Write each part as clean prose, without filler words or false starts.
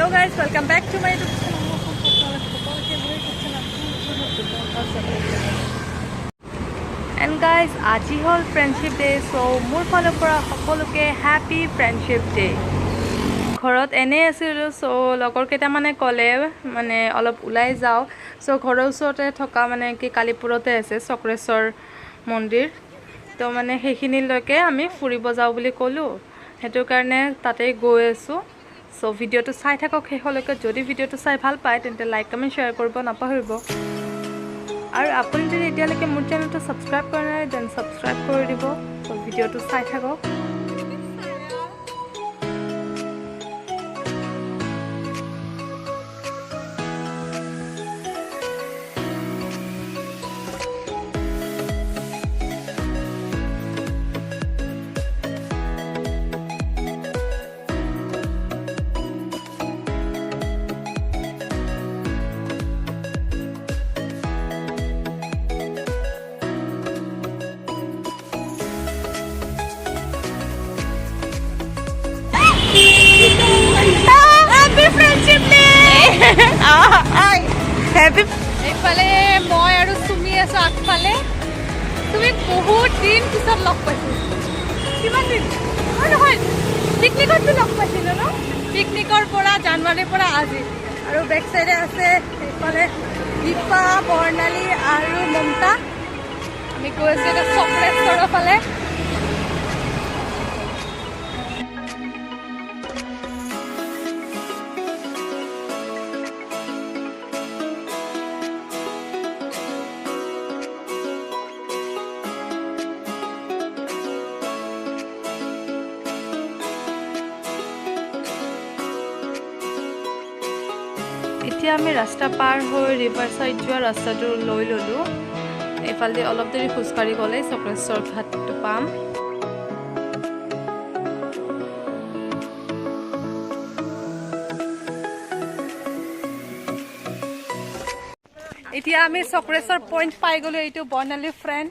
Hello guys, welcome back to my YouTube channel. And guys, আজি হল friendship day, so মোৰ ফালৰ পৰা সকলোকে হ্যাপি ফ্ৰেণ্ডশিপ ডে। ঘৰত এনে আছিলোঁ, সো লগৰ কেইটামানে ক'লে মানে অলপ ওলাই যাওঁ। সো ঘৰৰ ওচৰতে থকা মানে কি কালীপুৰতে আছে চক্ৰেশ্বৰ মন্দিৰ, তো মানে সেইখিনিলৈকে আমি ফুৰিব যাওঁ বুলি ক'লোঁ। সেইটো কাৰণে তাতেই গৈ আছোঁ। সো ভিডিঅ'টো চাই থাকক শেষলৈকে। যদি ভিডিঅ'টো চাই ভাল পায় তেন্তে লাইক কমেণ্ট শ্বেয়াৰ কৰিব নাপাহৰিব। আৰু আপুনি যদি এতিয়ালৈকে মোৰ চেনেলটো ছাবস্ক্ৰাইব কৰা নাই দেন ছাবস্ক্ৰাইব কৰি দিব। সো ভিডিঅ'টো চাই থাকক। এইফালে মই আৰু চুমি আছো আগফালে। তুমি বহুত দিন পিছত লগ পাইছিলো। কিমান দিন নহয়, পিকনিকতো লগ পাইছিলো ন? পিকনিকৰ পৰা জানুৱাৰীৰ পৰা আজি। আৰু বেক চাইডে আছে এইফালে দীপা, বৰ্ণালী আৰু মমতা। আমি গৈ আছো এতিয়া চক্ৰেশ্বৰৰ ফালে। এতিয়া আমি ৰাস্তা পাৰ হৈ ৰিভাৰ ছাইড যোৱা ৰাস্তাটো লৈ ল'লোঁ। এইফালে অলপ দেৰি খোজকাঢ়ি গ'লে চক্ৰেশ্বৰ ঘাটটো পাম। এতিয়া আমি চক্ৰেশ্বৰ পইণ্ট পাই গ'লোঁ। এইটো বৰ্ণালীৰ ফ্ৰেণ্ড।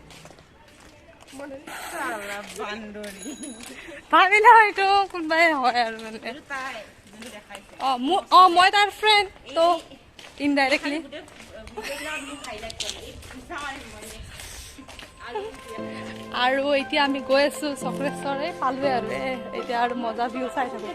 ভাবিলা এইটো কোনোবাই হয় আৰু মানে মই তাৰ ফ্ৰেণ্ড, তো ইনডাইৰেক্টলি। আৰু এতিয়া আমি গৈ আছো চক্ৰেশ্বৰে পালোৱে আৰু এতিয়া আৰু মজা ভিউ চাই থাকো।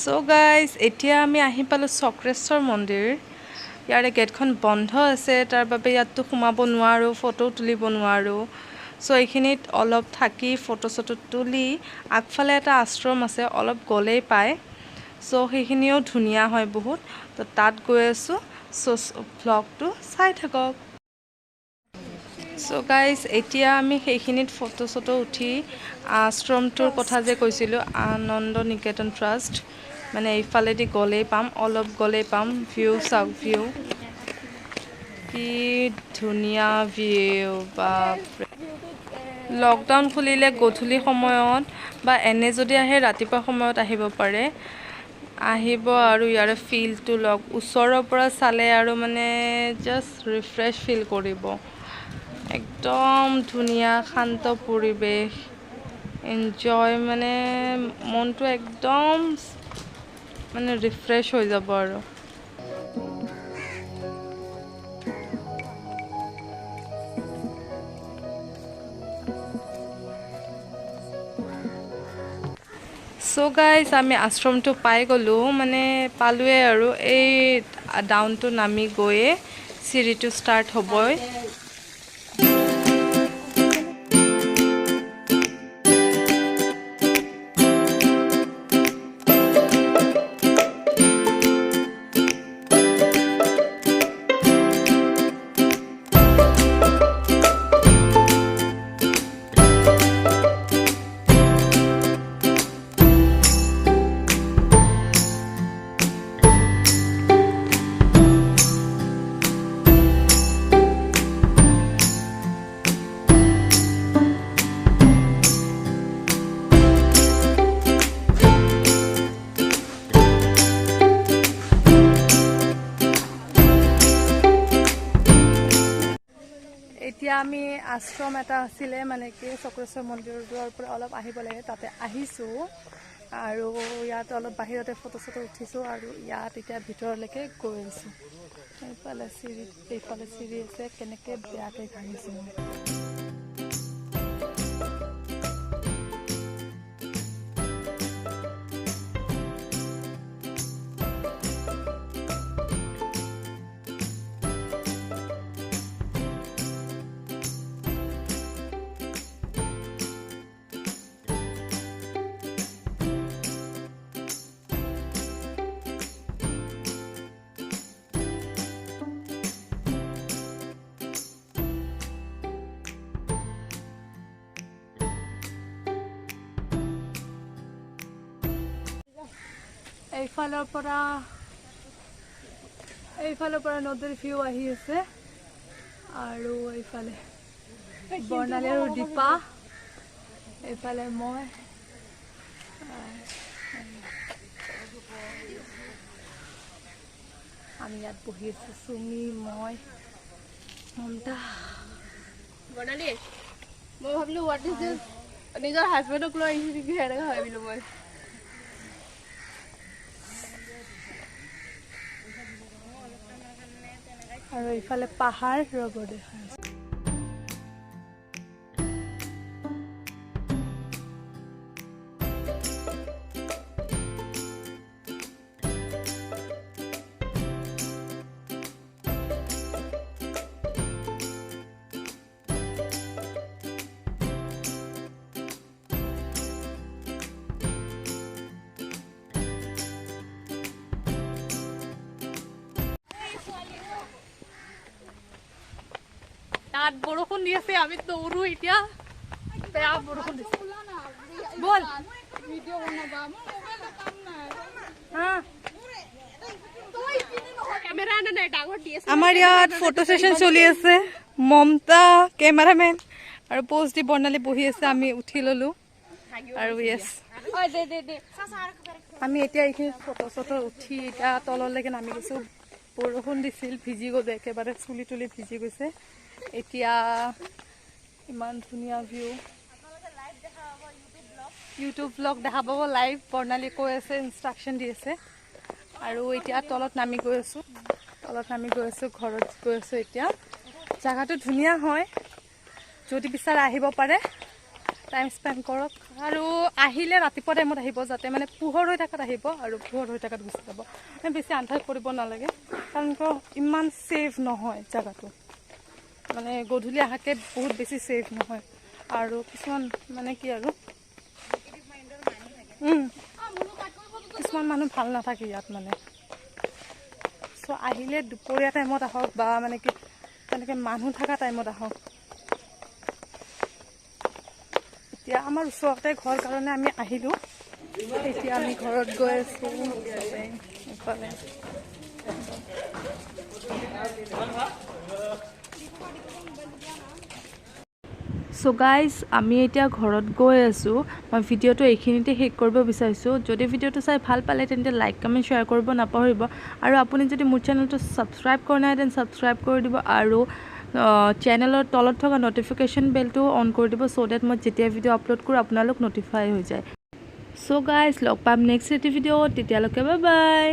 সো গাইজ, এতিয়া আমি আহি পালোঁ চক্ৰেশ্বৰ মন্দিৰ। ইয়াৰে গেটখন বন্ধ আছে, তাৰ বাবে ইয়াততো সোমাব নোৱাৰোঁ, ফটো তুলিব নোৱাৰোঁ। সো এইখিনিত অলপ থাকি ফটো চটো তুলি আগফালে এটা আশ্ৰম আছে, অলপ গ'লেই পায়। সো সেইখিনিও ধুনীয়া হয় বহুত। তো তাত গৈ আছোঁ। সো ভ্লগটো চাই থাকক। সো গাইজ, এতিয়া আমি সেইখিনিত ফটো চটো উঠি আশ্ৰমটোৰ কথা যে কৈছিলোঁ, আনন্দ নিকেতন ট্ৰাষ্ট, মানে এইফালেদি গ'লেই পাম, অলপ গ'লেই পাম। ভিউ চাওক, ভিউ কি ধুনীয়া ভিউ। বাপৰে, লকডাউন খুলিলে গধূলি সময়ত বা এনে যদি আহে ৰাতিপুৱা সময়ত আহিব পাৰে। আহিব আৰু ইয়াৰে ফিলটো লওক। ওচৰৰ পৰা চালে আৰু মানে জাষ্ট ৰিফ্ৰেছ ফিল কৰিব। একদম ধুনীয়া শান্ত পৰিৱেশ, এনজয়, মানে মনটো একদম মানে ৰিফ্ৰেছ হৈ যাব আৰু। সো গাইজ, আমি আশ্ৰমটো পাই গ'লোঁ, মানে পালোৱে আৰু। এই ডাউনটো নামি গৈয়ে চিৰিটো ষ্টাৰ্ট হ'বই। এতিয়া আমি আশ্ৰম এটা আছিলে মানে কি চক্ৰেশ্বৰ মন্দিৰৰ পৰা অলপ আহিব লাগে, তাতে আহিছোঁ আৰু ইয়াত অলপ বাহিৰতে ফটো চটো উঠিছোঁ আৰু ইয়াত এতিয়া ভিতৰলৈকে গৈ আছোঁ। এইফালে চিৰি আছে, কেনেকৈ বেয়াকৈ ভাঙিছোঁ মই। এইফালৰ পৰা নদীৰ ভিউ আহি আছে আৰু এইফালে বৰ্ণালী আৰু দীপা, এইফালে মই, আমি ইয়াত বহি আছোঁ, চুমি, মই, মমতা। বৰ্ণালী, মই ভাবিলোঁ হোৱাট ইজ দিছ, নিজৰ হাজবেণ্ডক লৈ আহিছোঁ নেকি সেনেকৈ ভাবিলোঁ মই। আৰু এইফালে পাহাৰ ৰ'ব দেখা আছে। তাত বৰষুণ দি আছে, আমি দৌৰো এতিয়া, বেয়া বৰষুণ দিছে। বল আমাৰ ইয়াত ফটো সেশন চলি আছে, মমতা কেমেৰামেন আৰু পোষ্ট দি বৰ্ণালী বহি আছে, আমি উঠি ললো আৰু য়েছ আমি এতিয়া এইখিনি ফটো চটো উঠি এতিয়া তললৈকে নামি গৈছো। বৰষুণ দিছিল, ভিজি গ'লো একেবাৰে, চুলি তুলি ভিজি গৈছে। এতিয়া ইমান ধুনীয়া ভিউ, ইউটিউব ব্লগ দেখা পাব লাইভ, বৰ্ণালী কৈ আছে, ইনষ্ট্ৰাকশ্যন দি আছে। আৰু এতিয়া তলত নামি গৈ আছোঁ, ঘৰত গৈ আছোঁ। এতিয়া জেগাটো ধুনীয়া হয়, যদি বিচাৰে আহিব পাৰে, টাইম স্পেণ্ড কৰক। আৰু আহিলে ৰাতিপুৱা টাইমত আহিব, যাতে মানে পোহৰ হৈ থকাত আহিব আৰু পোহৰ হৈ থকাত গুচি যাব, মানে বেছি আন্ধাৰ কৰিব নালাগে, কাৰণ ইমান ছেফ নহয় জেগাটো, মানে গধূলি অহাকে বহুত বেছি ছেফ নহয়। আৰু কিছুমান মানে কি আৰু কিছুমান মানুহ ভাল নাথাকে ইয়াত মানে। চ' আহিলে দুপৰীয়া টাইমত আহক বা মানে কি তেনেকৈ মানুহ থকা টাইমত আহক। এতিয়া আমাৰ ওচৰতে ঘৰ কাৰণে আমি আহিলোঁ, এতিয়া আমি ঘৰত গৈ আছোঁ। এইফালে চ' গাইজ আমি এতিয়া ঘৰত গৈ আছোঁ। মই ভিডিঅ'টো এইখিনিতে শেষ কৰিব বিচাৰিছোঁ। যদি ভিডিঅ'টো চাই ভাল পালে তেন্তে লাইক কমেণ্ট শ্বেয়াৰ কৰিব নাপাহৰিব। আৰু আপুনি যদি মোৰ চেনেলটো ছাবস্ক্ৰাইব কৰা নাই তেন্তে ছাবস্ক্ৰাইব কৰি দিব আৰু চেনেলৰ তলত থকা নটিফিকেশ্যন বেলটো অন কৰি দিব, চ' ডেট মই যেতিয়া ভিডিঅ' আপলোড কৰোঁ আপোনালোক নটিফাই হৈ যায়। চ' গাইজ লগ পাম নেক্সট ভিডিঅ'ত, তেতিয়ালৈকে বাই বাই।